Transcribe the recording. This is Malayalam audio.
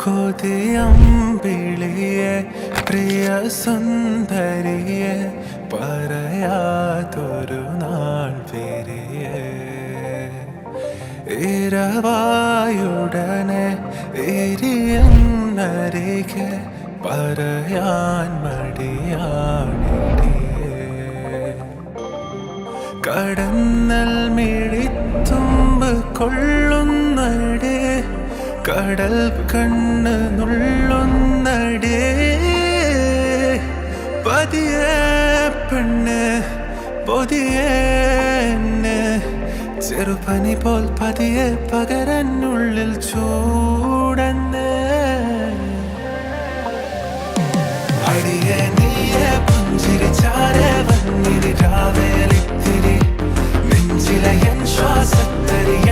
കൊതിയമ്പിളിയെ പ്രിയ സുന്ദരിയെ പറയാതൊരു നാൾ വരിയെ ഇരവായുടനെ എരിയുന്നരികെ പറയാൻ മടിയാണിടിയേ കടന്നൽ മിഴിത്തുമ്പ് കൊള്ളുന്നടേ കടൽ കണ്ണ് നുള്ളുന്നടേ പതിയെ പെണ്ണ് പൊതിയെ ചെറുപനി പോൽ പതിയെ പകരനുള്ളിൽ ചൂടന്ന് അടിയെ നീയെ പുഞ്ചിരിച്ചാരെ വന്നിരി രാവേലിത്തിരി നെഞ്ചിലെ എൻ ശ്വാസത്തരിയ